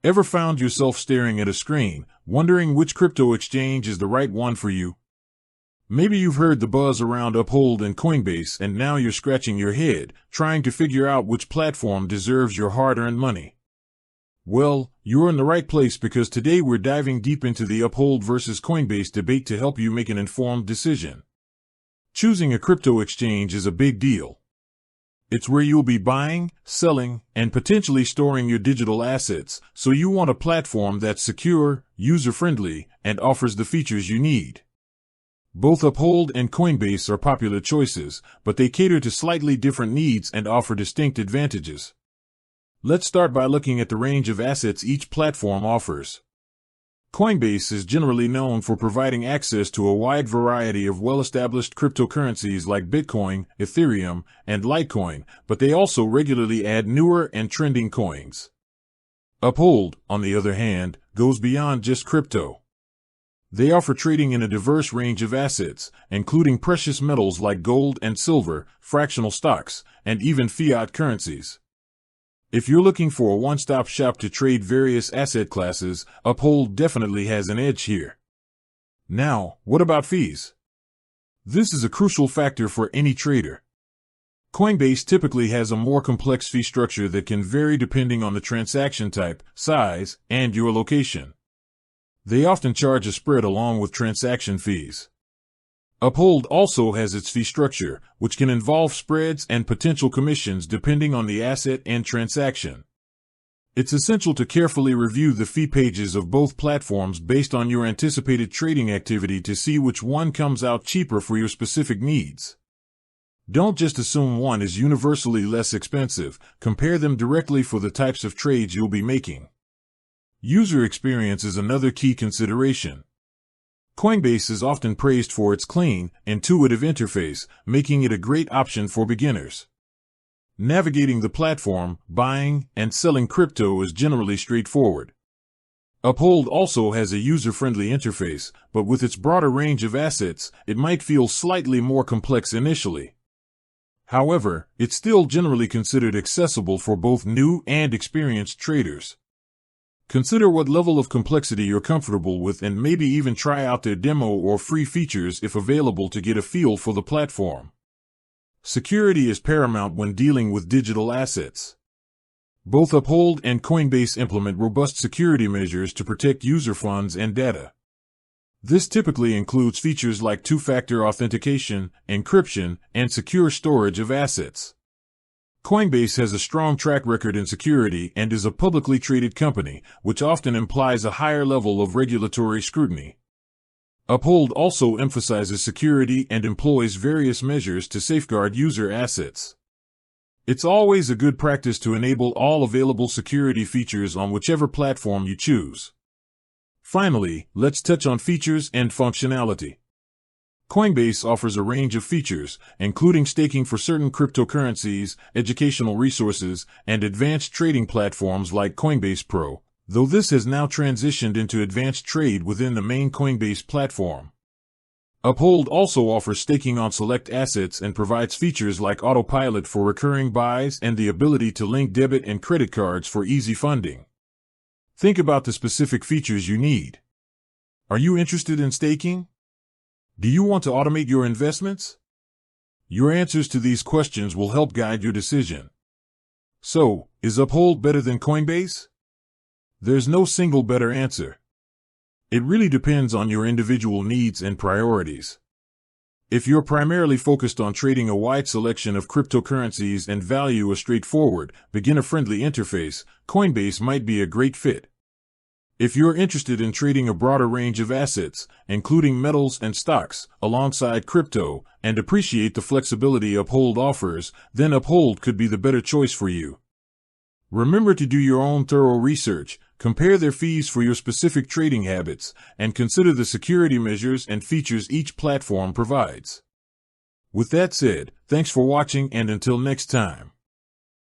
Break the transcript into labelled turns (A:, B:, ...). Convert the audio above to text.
A: Ever found yourself staring at a screen, wondering which crypto exchange is the right one for you? Maybe you've heard the buzz around Uphold and Coinbase, and now you're scratching your head, trying to figure out which platform deserves your hard-earned money. Well, you're in the right place, because today we're diving deep into the Uphold versus Coinbase debate to help you make an informed decision. Choosing a crypto exchange is a big deal. It's where you'll be buying, selling, and potentially storing your digital assets, so you want a platform that's secure, user-friendly, and offers the features you need. Both Uphold and Coinbase are popular choices, but they cater to slightly different needs and offer distinct advantages. Let's start by looking at the range of assets each platform offers. Coinbase is generally known for providing access to a wide variety of well-established cryptocurrencies like Bitcoin, Ethereum, and Litecoin, but they also regularly add newer and trending coins. Uphold, on the other hand, goes beyond just crypto. They offer trading in a diverse range of assets, including precious metals like gold and silver, fractional stocks, and even fiat currencies. If you're looking for a one-stop shop to trade various asset classes, Uphold definitely has an edge here. Now, what about fees? This is a crucial factor for any trader. Coinbase typically has a more complex fee structure that can vary depending on the transaction type, size, and your location. They often charge a spread along with transaction fees. Uphold also has its fee structure, which can involve spreads and potential commissions depending on the asset and transaction. It's essential to carefully review the fee pages of both platforms based on your anticipated trading activity to see which one comes out cheaper for your specific needs. Don't just assume one is universally less expensive. Compare them directly for the types of trades you'll be making. User experience is another key consideration. Coinbase is often praised for its clean, intuitive interface, making it a great option for beginners. Navigating the platform, buying, and selling crypto is generally straightforward. Uphold also has a user-friendly interface, but with its broader range of assets, it might feel slightly more complex initially. However, it's still generally considered accessible for both new and experienced traders. Consider what level of complexity you're comfortable with, and maybe even try out their demo or free features if available to get a feel for the platform. Security is paramount when dealing with digital assets. Both Uphold and Coinbase implement robust security measures to protect user funds and data. This typically includes features like two-factor authentication, encryption, and secure storage of assets. Coinbase has a strong track record in security and is a publicly traded company, which often implies a higher level of regulatory scrutiny. Uphold also emphasizes security and employs various measures to safeguard user assets. It's always a good practice to enable all available security features on whichever platform you choose. Finally, let's touch on features and functionality. Coinbase offers a range of features, including staking for certain cryptocurrencies, educational resources, and advanced trading platforms like Coinbase Pro, though this has now transitioned into advanced trade within the main Coinbase platform. Uphold also offers staking on select assets and provides features like autopilot for recurring buys and the ability to link debit and credit cards for easy funding. Think about the specific features you need. Are you interested in staking? Do you want to automate your investments? Your answers to these questions will help guide your decision. So, is Uphold better than Coinbase? There's no single better answer. It really depends on your individual needs and priorities. If you're primarily focused on trading a wide selection of cryptocurrencies and value a straightforward, beginner-friendly interface, Coinbase might be a great fit. If you're interested in trading a broader range of assets, including metals and stocks, alongside crypto, and appreciate the flexibility Uphold offers, then Uphold could be the better choice for you. Remember to do your own thorough research, compare their fees for your specific trading habits, and consider the security measures and features each platform provides. With that said, thanks for watching, and until next time.